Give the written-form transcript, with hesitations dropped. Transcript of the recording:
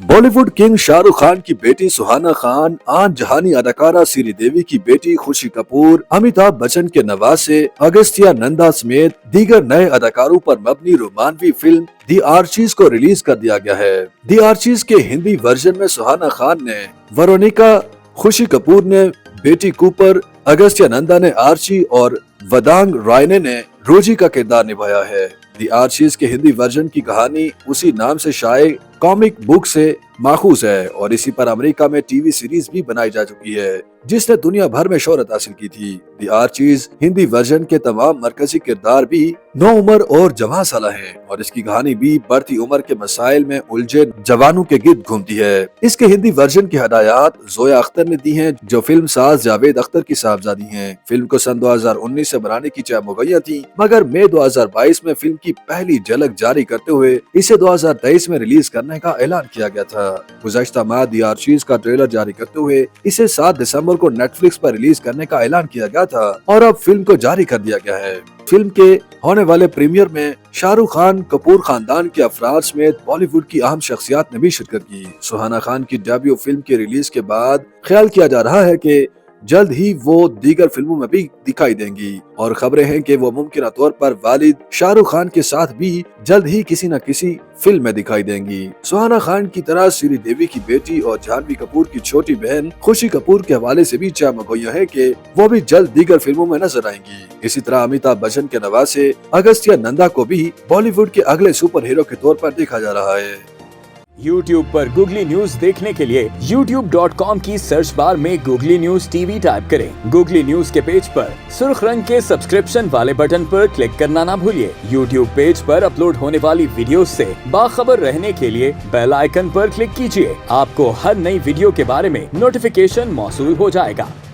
Bollywood king Shahrukh Khan की बेटी सुहाना खान, आन जहानी अदाकारा श्रीदेवी की बेटी खुशी कपूर, अमिताभ बच्चन के नवासे अगस्त्या नंदा समेत दीगर नए अदाकारों पर मबनी रोमांवी फिल्म दी आर्चीज को रिलीज कर दिया गया है। दी आर्चीज के हिंदी वर्जन में सुहाना खान ने वेरोनिका, खुशी कपूर ने बेटी कूपर, अगस्त्या नंदा ने आर्ची और वदांग रायने ने रोजी का किरदार निभाया है। दी आर्चीज के हिंदी वर्जन की कहानी उसी नाम से शाये कॉमिक बुक से माखूज है और इसी पर अमेरिका में टीवी सीरीज भी बनाई जा चुकी है, जिसने दुनिया भर में शोहरत हासिल की थी। दी आर्चीज हिंदी वर्जन के तमाम मरकजी किरदार भी नौउम्र और जवां साला हैं और इसकी कहानी भी बढ़ती उम्र के मसाइल में उलझे जवानों के गिर्द घूमती है। इसके हिंदी वर्जन की हदायत जोया अख्तर ने दी हैं, जो फिल्म साज जावेद अख्तर की साहबजादी हैं। फिल्म को सन 2019 से बनाने की चाह मुगैया थी, मगर मई 2022 में फिल्म की पहली झलक जारी करते हुए इसे 2023 में रिलीज करने का ऐलान किया गया था। गुज़श्ता माह दी आर्चीज का ट्रेलर जारी करते हुए इसे 7 दिसंबर को नेटफ्लिक्स पर रिलीज करने का ऐलान किया गया था और अब फिल्म को जारी कर दिया गया है। फिल्म के होने वाले प्रीमियर में शाहरुख खान, कपूर खानदान के अफराद समेत बॉलीवुड की अहम शख्सियत ने भी शिरकत की। सुहाना खान की डेब्यू फिल्म के रिलीज के बाद ख्याल किया जा रहा है कि जल्द ही वो दीगर फिल्मों में भी दिखाई देंगी और खबरें हैं कि वो मुमकिन तौर पर वालिद शाहरुख खान के साथ भी जल्द ही किसी न किसी फिल्म में दिखाई देंगी। सुहाना खान की तरह श्रीदेवी की बेटी और जानवी कपूर की छोटी बहन खुशी कपूर के हवाले से भी चाह मुगैया है कि वो भी जल्द दीगर फिल्मों में नजर आएंगी। इसी तरह अमिताभ बच्चन के नवासे अगस्त्या नंदा को भी बॉलीवुड के अगले सुपर हीरो के तौर पर देखा जा रहा है। YouTube पर गूगली न्यूज देखने के लिए youtube.com की सर्च बार में गूगली न्यूज टीवी टाइप करें। गूगली न्यूज के पेज पर सुर्ख रंग के सब्सक्रिप्शन वाले बटन पर क्लिक करना ना भूलिए। YouTube पेज पर अपलोड होने वाली वीडियोस से बाखबर रहने के लिए बेल आइकन पर क्लिक कीजिए। आपको हर नई वीडियो के बारे में नोटिफिकेशन मौसूल हो जाएगा।